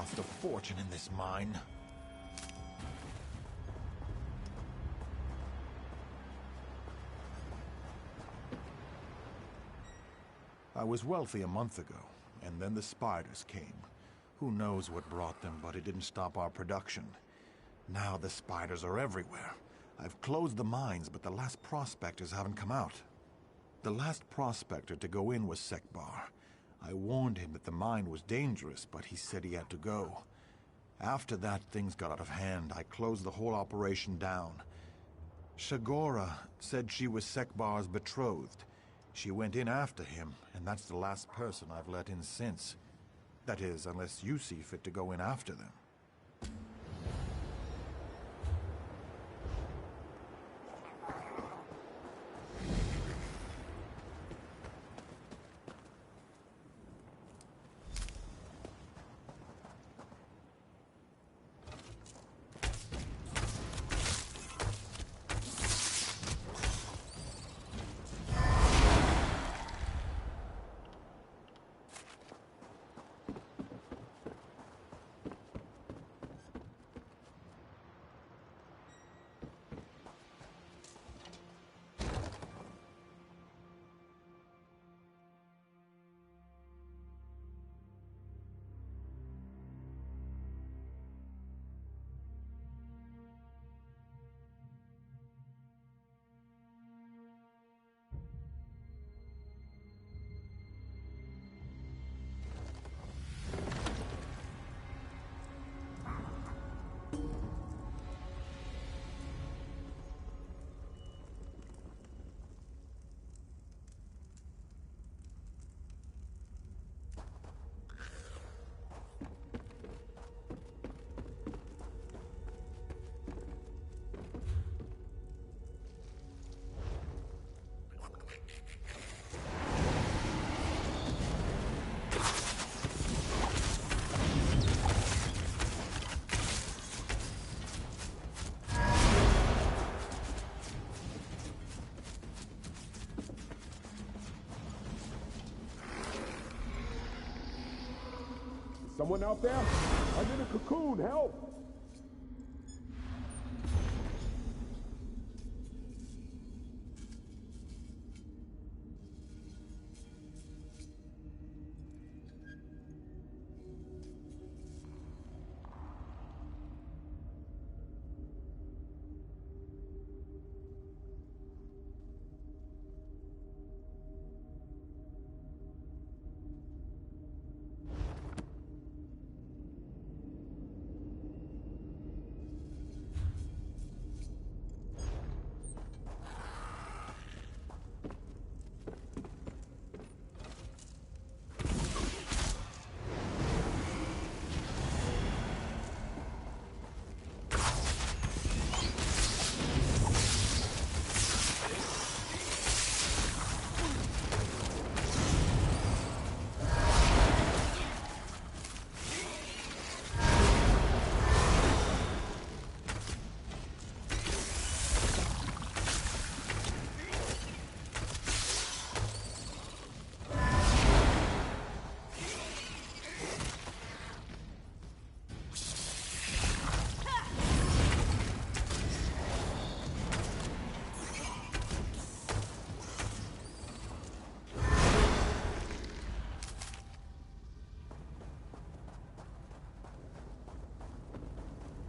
cost a fortune in this mine. I was wealthy a month ago, and then the spiders came. Who knows what brought them, but it didn't stop our production. Now the spiders are everywhere. I've closed the mines, but the last prospectors haven't come out. The last prospector to go in was Sekbar. I warned him that the mine was dangerous, but he said he had to go. After that, things got out of hand. I closed the whole operation down. Shagora said she was Sekbar's betrothed. She went in after him, and that's the last person I've let in since. That is, unless you see fit to go in after them. Someone out there? I'm in a cocoon, help!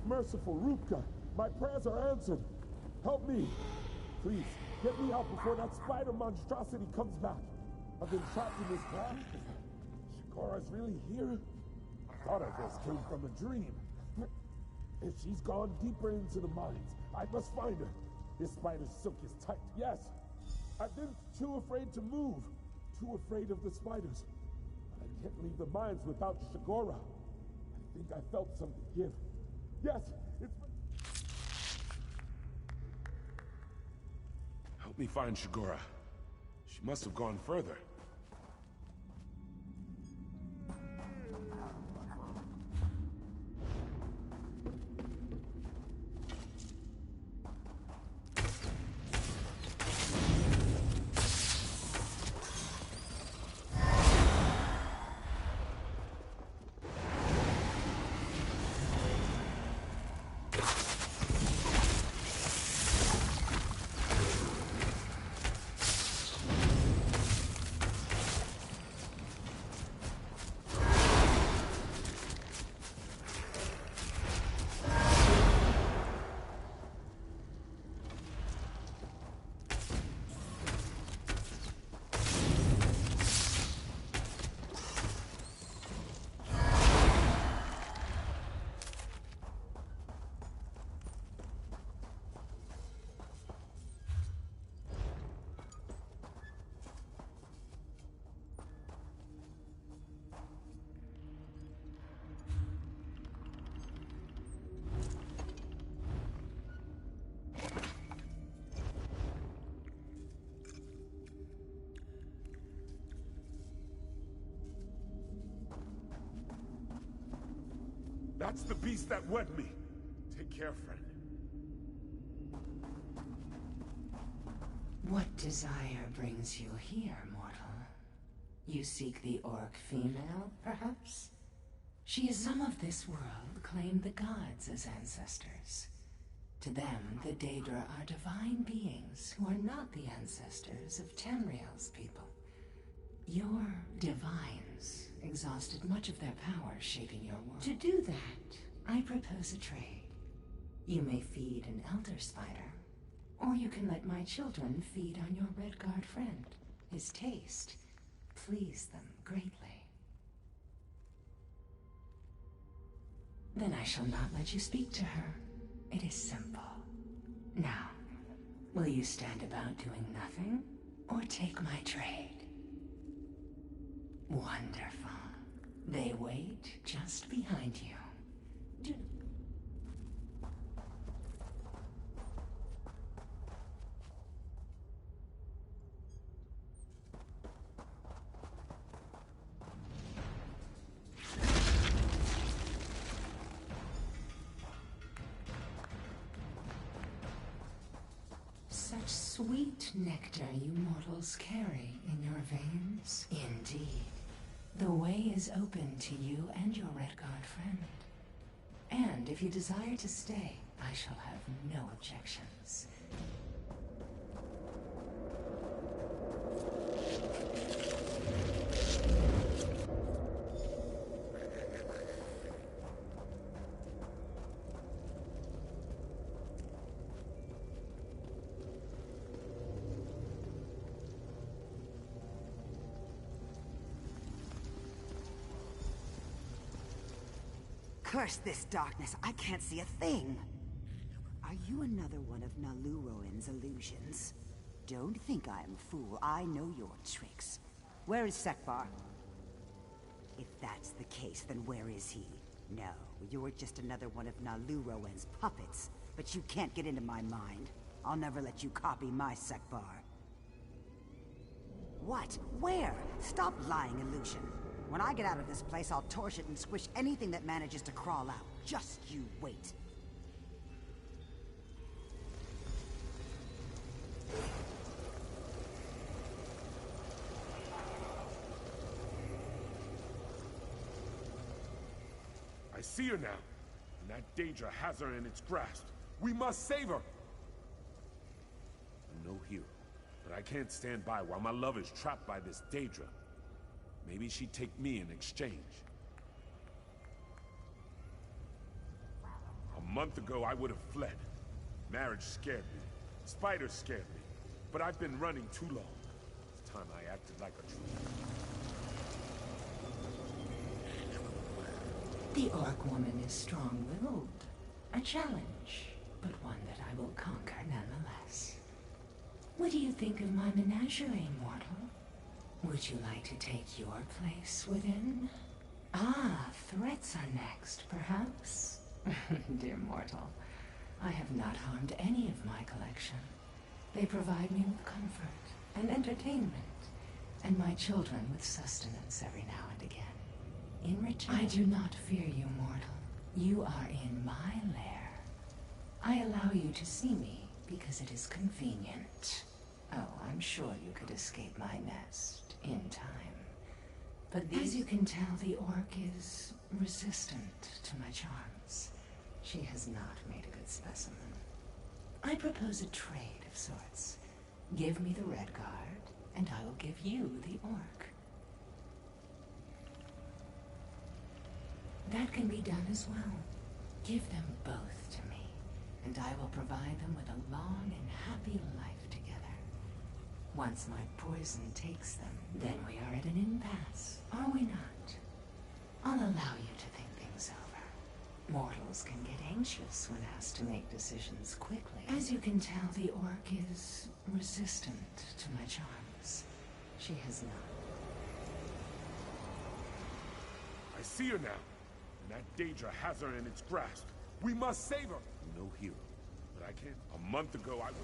Merciful Rupka, my prayers are answered. Help me. Please, get me out before that spider monstrosity comes back. I've been trapped in this trap. Shagora's really here? I thought I just came from a dream. If she's gone deeper into the mines, I must find her. This spider's silk is tight, yes. I've been too afraid to move. Too afraid of the spiders. But I can't leave the mines without Shagora. I think I felt something give. Yes, it's... Help me find Shagora. She must have gone further. That's the beast that wed me. Take care, friend. What desire brings you here, mortal? You seek the orc female, perhaps? She is some of this world, claimed the gods as ancestors. To them, the Daedra are divine beings who are not the ancestors of Tamriel's people. Your divines exhausted much of their power shaping your world. To do that, I propose a trade. You may feed an elder spider, or you can let my children feed on your Redguard friend. His taste pleased them greatly. Then I shall not let you speak to her. It is simple. Now, will you stand about doing nothing, or take my trade? Wonderful. They wait just behind you. Do Such sweet nectar you mortals carry in your veins. Indeed. The way is open to you and your Redguard friend. And if you desire to stay, I shall have no objections. Curse this darkness, I can't see a thing! Are you another one of Naluroan's illusions? Don't think I'm a fool, I know your tricks. Where is Sekbar? If that's the case, then where is he? No, you're just another one of Naluroan's puppets. But you can't get into my mind. I'll never let you copy my Sekbar. What? Where? Stop lying, illusion. When I get out of this place, I'll torch it and squish anything that manages to crawl out. Just you wait. I see her now. And that Daedra has her in its grasp. We must save her! I'm no hero, but I can't stand by while my love is trapped by this Daedra. Maybe she'd take me in exchange. A month ago, I would have fled. Marriage scared me. Spiders scared me. But I've been running too long. It's time I acted like a true. The orc woman is strong-willed. A challenge, but one that I will conquer nonetheless. What do you think of my menagerie, mortal? Would you like to take your place within? Ah, threats are next, perhaps? Dear mortal, I have not harmed any of my collection. They provide me with comfort and entertainment, and my children with sustenance every now and again. In return, I do not fear you, mortal. You are in my lair. I allow you to see me because it is convenient. Oh, I'm sure you could escape my nest in time. But as you can tell, the orc is resistant to my charms. She has not made a good specimen. I propose a trade of sorts. Give me the Redguard, and I will give you the orc. That can be done as well. Give them both to me, and I will provide them with a long and happy life together. Once my poison takes them, then we are at an impasse, are we not? I'll allow you to think things over. Mortals can get anxious when asked to make decisions quickly. As you can tell, the orc is resistant to my charms. She has not. I see her now. And that Daedra has her in its grasp. We must save her! I'm no hero. But I can't. A month ago, I was...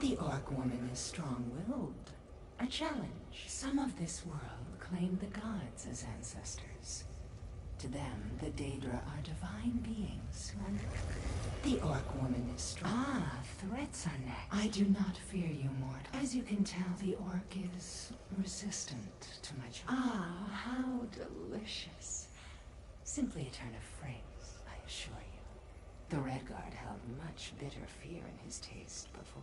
The orc woman is strong-willed. A challenge. Some of this world claim the gods as ancestors. To them, the Daedra are divine beings, and the Orc woman is strong. Ah, threats are next. I do not fear you, mortal. As you can tell, the Orc is resistant to my charm. Ah, how delicious. Simply a turn of phrase, I assure you. The Redguard held much bitter fear in his taste before.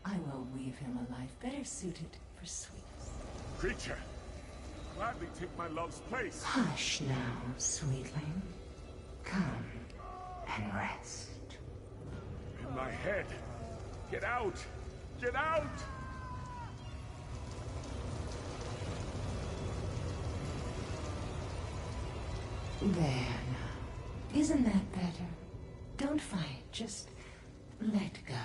I will weave him a life better suited for sweetness. Creature! Gladly take my love's place. Hush now, sweetling. Come and rest. In my head. Get out! Get out! There now. Isn't that better? Don't fight, just let go.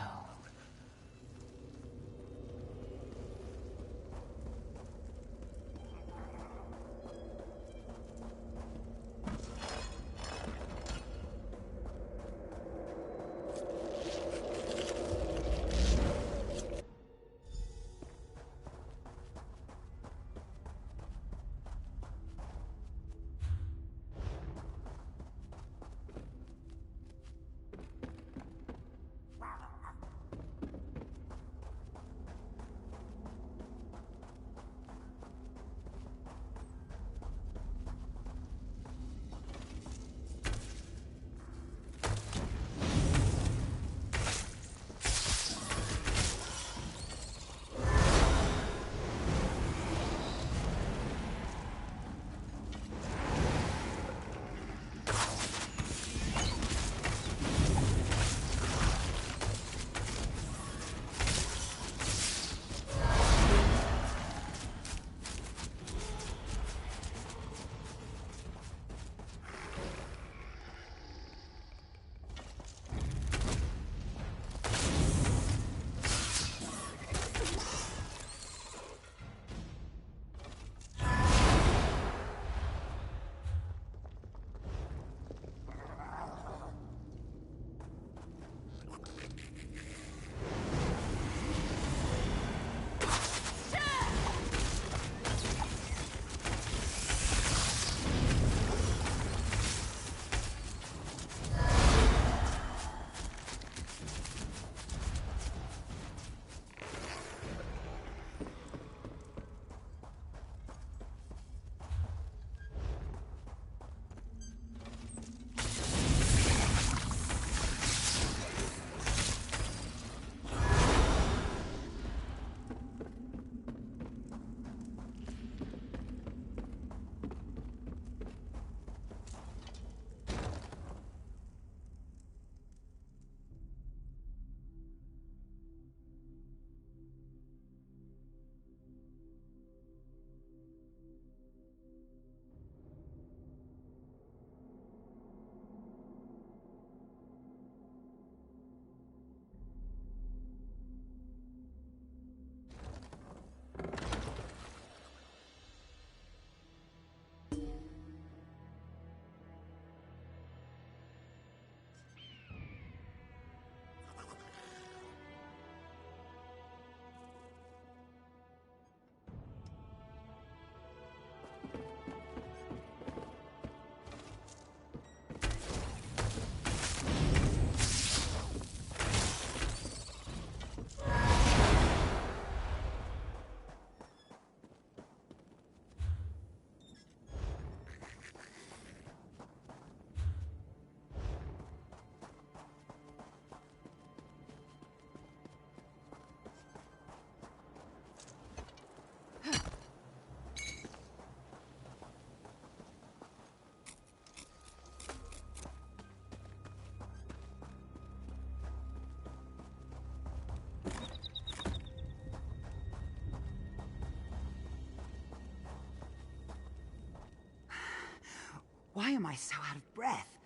Why am I so out of breath?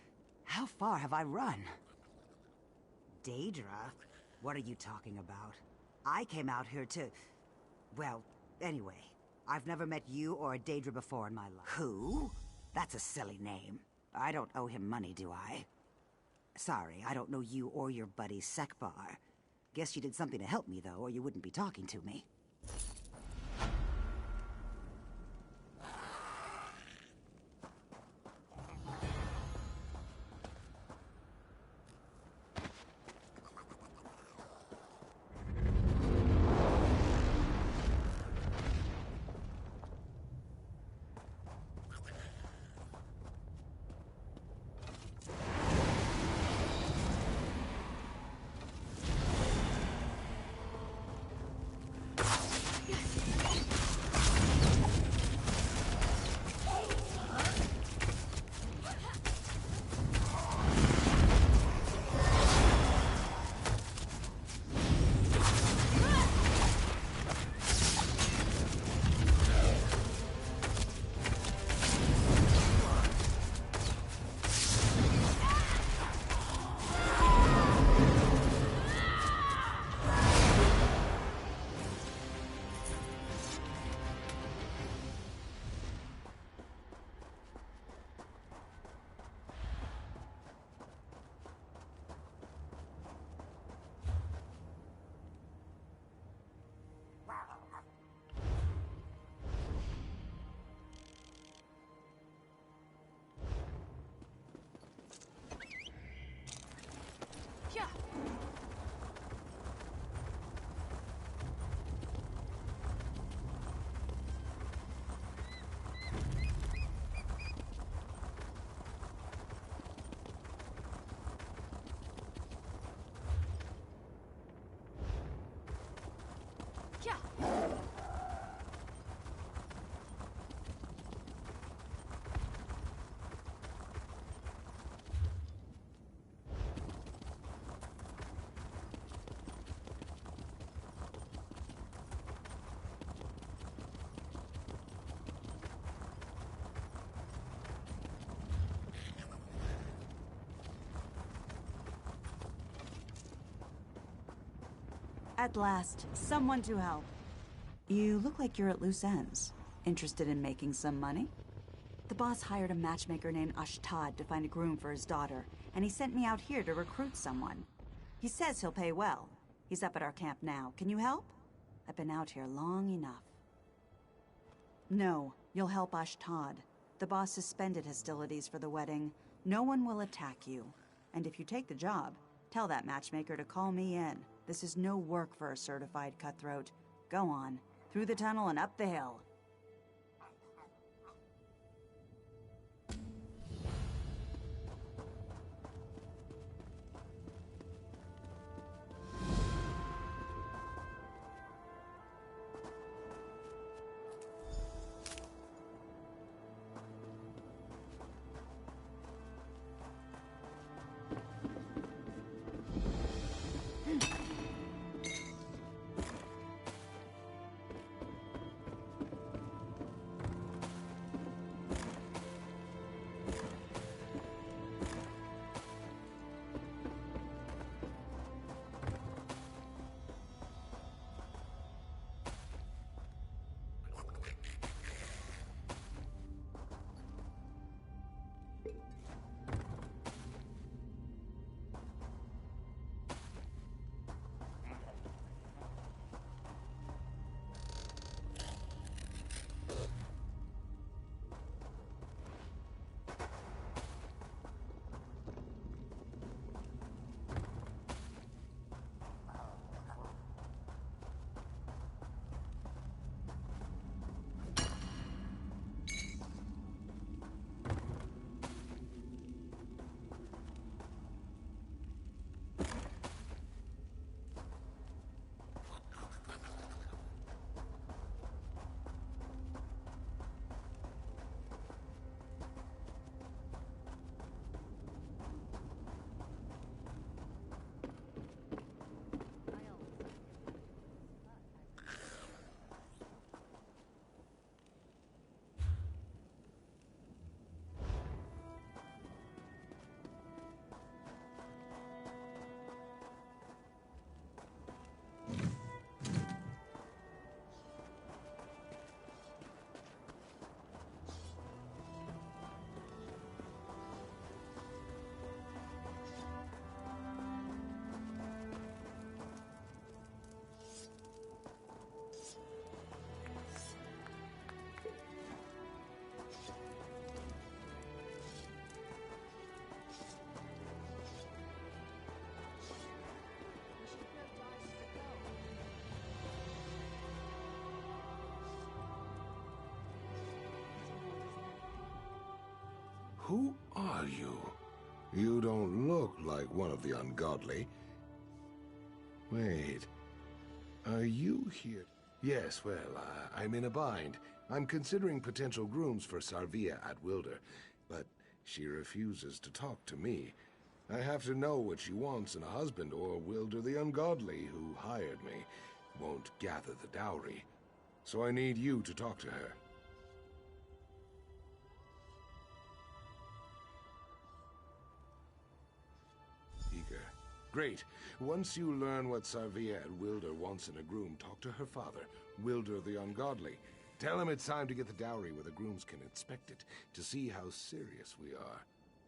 How far have I run? Daedra? What are you talking about? I came out here to... Well, anyway, I've never met you or a Daedra before in my life. Who? That's a silly name. I don't owe him money, do I? Sorry, I don't know you or your buddy Sekbar. Guess you did something to help me, though, or you wouldn't be talking to me. At last, someone to help. You look like you're at loose ends. Interested in making some money? The boss hired a matchmaker named Ashtad to find a groom for his daughter, and he sent me out here to recruit someone. He says he'll pay well. He's up at our camp now. Can you help? I've been out here long enough. No, you'll help Ashtad. The boss suspended hostilities for the wedding. No one will attack you. And if you take the job, tell that matchmaker to call me in. This is no work for a certified cutthroat. Go on, through the tunnel and up the hill. Who are you? You don't look like one of the ungodly. Wait, are you here? Yes, well, I'm in a bind. I'm considering potential grooms for Sarvia at Wilder, but she refuses to talk to me. I have to know what she wants in a husband, or Wilder the Ungodly, who hired me, won't gather the dowry. So I need you to talk to her. Eager. Great. Once you learn what Sarvia at Wilder wants in a groom, talk to her father, Wilder the Ungodly. Tell him it's time to get the dowry where the grooms can inspect it, to see how serious we are.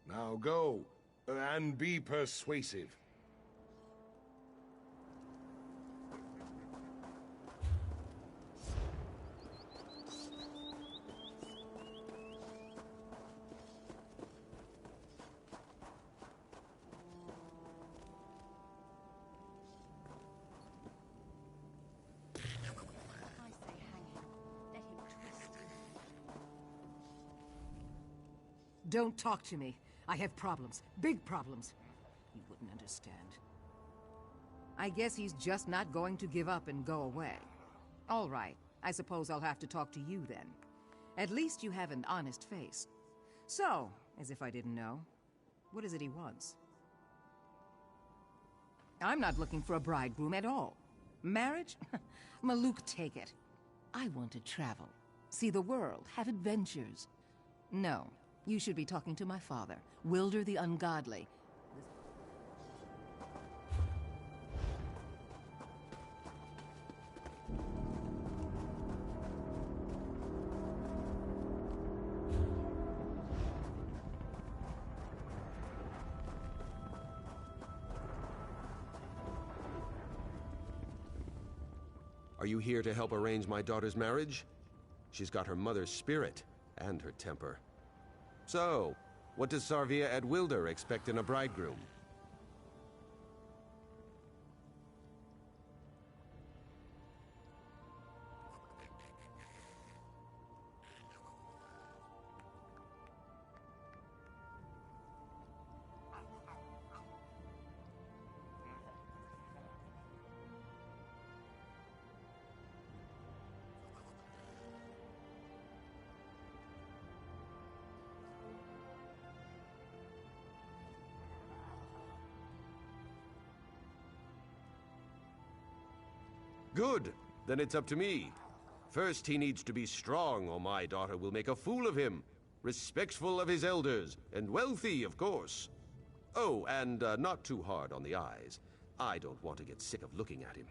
Now go, and be persuasive. Don't talk to me. I have problems. Big problems. You wouldn't understand. I guess he's just not going to give up and go away. All right. I suppose I'll have to talk to you then. At least you have an honest face. So, as if I didn't know, what is it he wants? I'm not looking for a bridegroom at all. Marriage? Maluk, take it. I want to travel. See the world. Have adventures. No. You should be talking to my father, Wilder the Ungodly. Are you here to help arrange my daughter's marriage? She's got her mother's spirit and her temper. So, what does Sarvia at Wilder expect in a bridegroom? Good. Then it's up to me. First, he needs to be strong, or my daughter will make a fool of him. Respectful of his elders, and wealthy, of course. Oh, and not too hard on the eyes. I don't want to get sick of looking at him.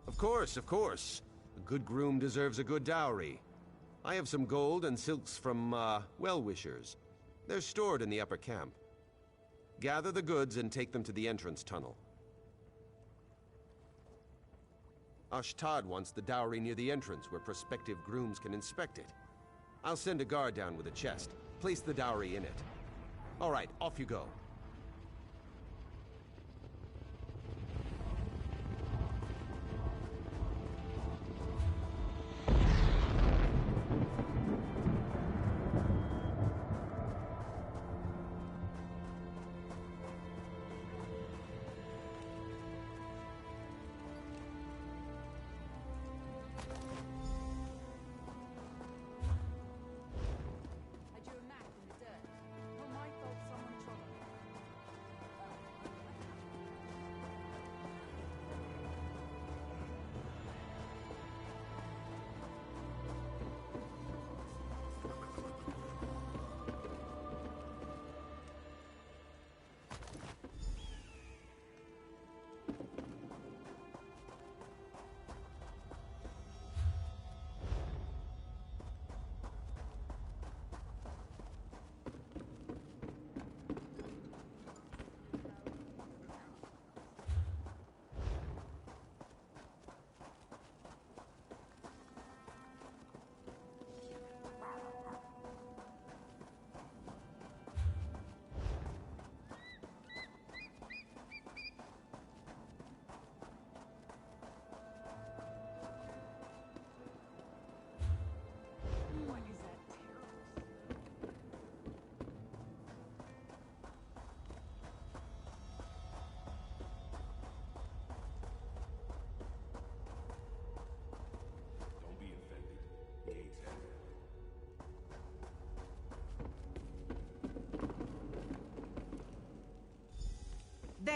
Of course, of course. A good groom deserves a good dowry. I have some gold and silks from, well-wishers. They're stored in the upper camp. Gather the goods and take them to the entrance tunnel. Ashtad wants the dowry near the entrance where prospective grooms can inspect it. I'll send a guard down with a chest. Place the dowry in it. All right, off you go.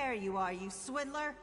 There you are, you swindler!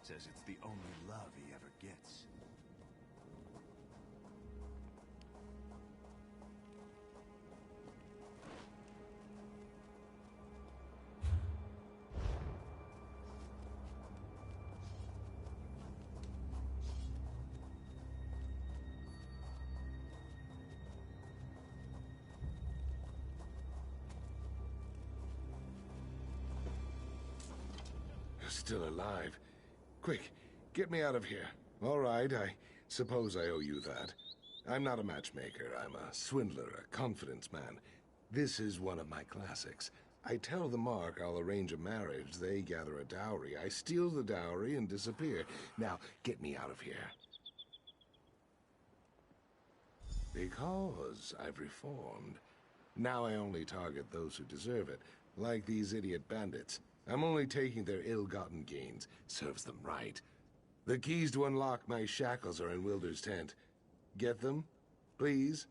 Says it's the only love he ever gets. You're still alive. Quick, get me out of here. All right, I suppose I owe you that. I'm not a matchmaker. I'm a swindler, a confidence man. This is one of my classics. I tell the Mark I'll arrange a marriage. They gather a dowry. I steal the dowry and disappear. Now, get me out of here. Because I've reformed. Now I only target those who deserve it, like these idiot bandits. I'm only taking their ill-gotten gains. Serves them right. The keys to unlock my shackles are in Wilder's tent. Get them, please?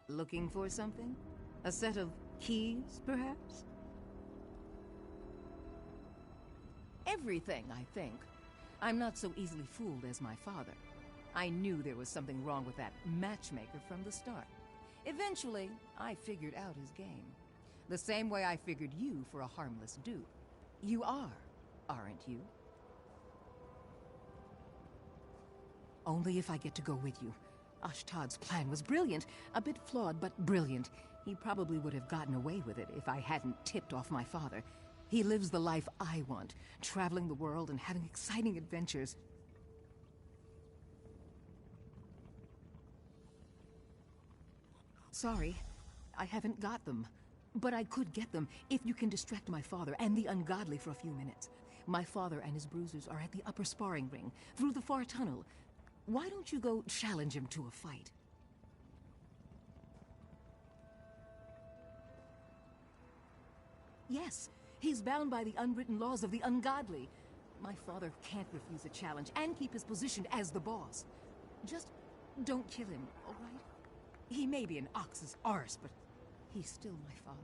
Looking for something? A set of keys, perhaps? Everything, I think. I'm not so easily fooled as my father. I knew there was something wrong with that matchmaker from the start. Eventually, I figured out his game. The same way I figured you for a harmless dupe. You are, aren't you? Only if I get to go with you. Ashtad's plan was brilliant. A bit flawed, but brilliant. He probably would have gotten away with it if I hadn't tipped off my father. He lives the life I want, traveling the world and having exciting adventures. Sorry, I haven't got them. But I could get them if you can distract my father and the ungodly for a few minutes. My father and his bruisers are at the upper sparring ring, through the far tunnel. Why don't you go challenge him to a fight? Yes, he's bound by the unwritten laws of the ungodly. My father can't refuse a challenge and keep his position as the boss. Just don't kill him, all right? He may be an ox's arse, but he's still my father.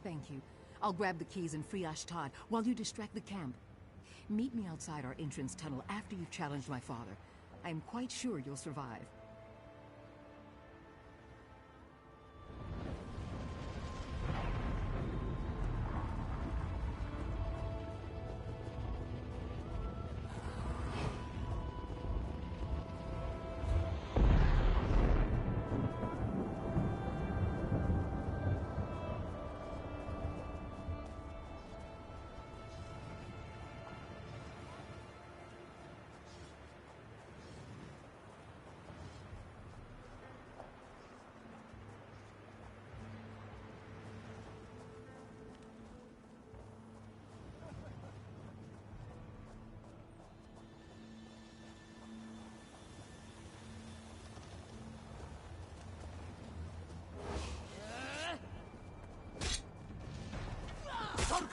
Thank you. I'll grab the keys and free Ashtad while you distract the camp. Meet me outside our entrance tunnel after you've challenged my father. I'm quite sure you'll survive.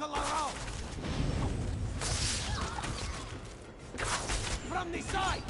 Larao! From the side!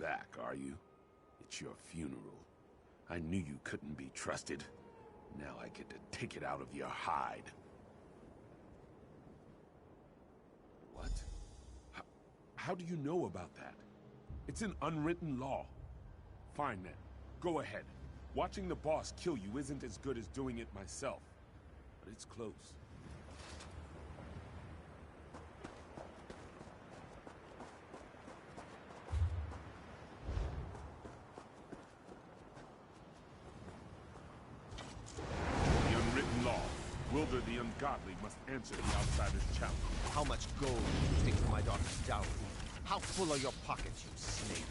Back, are you? It's your funeral. I knew you couldn't be trusted. Now I get to take it out of your hide. What? How do you know about that? It's an unwritten law. Fine then. Go ahead. Watching the boss kill you isn't as good as doing it myself. But it's close. Wilder the Ungodly must answer the outsider's challenge. How much gold did you take from my daughter's dowry? How full are your pockets, you snake?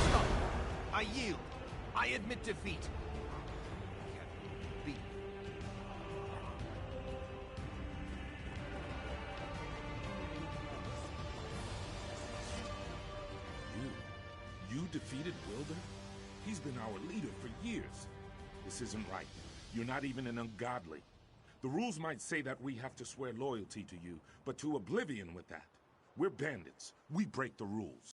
Stop! I yield. I admit defeat. Can't beat. You defeated Wilder? He's been our leader for years. This isn't right. You're not even an Ungodly. The rules might say that we have to swear loyalty to you, but to oblivion with that. We're bandits. We break the rules.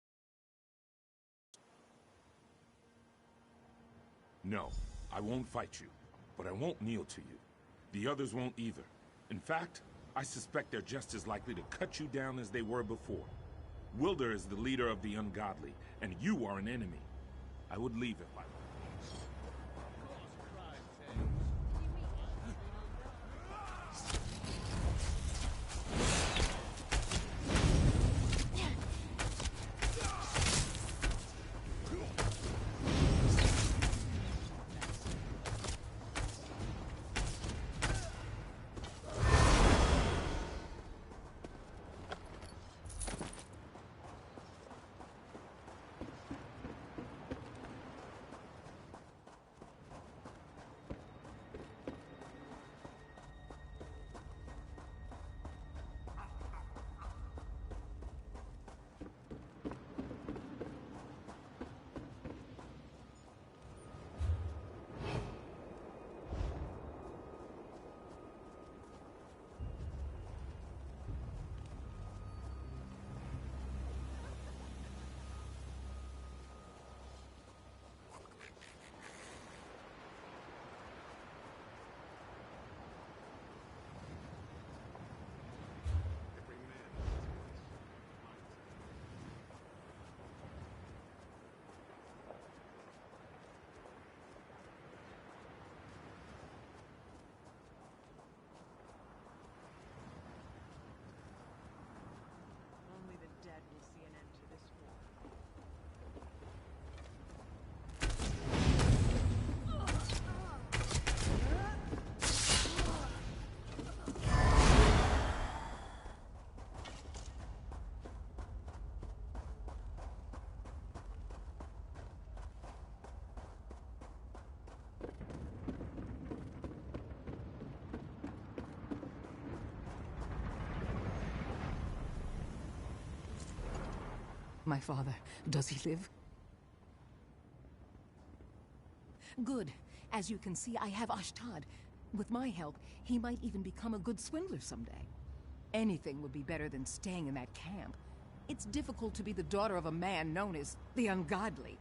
No, I won't fight you, but I won't kneel to you. The others won't either. In fact, I suspect they're just as likely to cut you down as they were before. Wilder is the leader of the Ungodly, and you are an enemy. I would leave it like that. Only the dead will see an end to this war. My father, does he live? Good. As you can see, I have Ashtad. With my help, he might even become a good swindler someday. Anything would be better than staying in that camp. It's difficult to be the daughter of a man known as the Ungodly.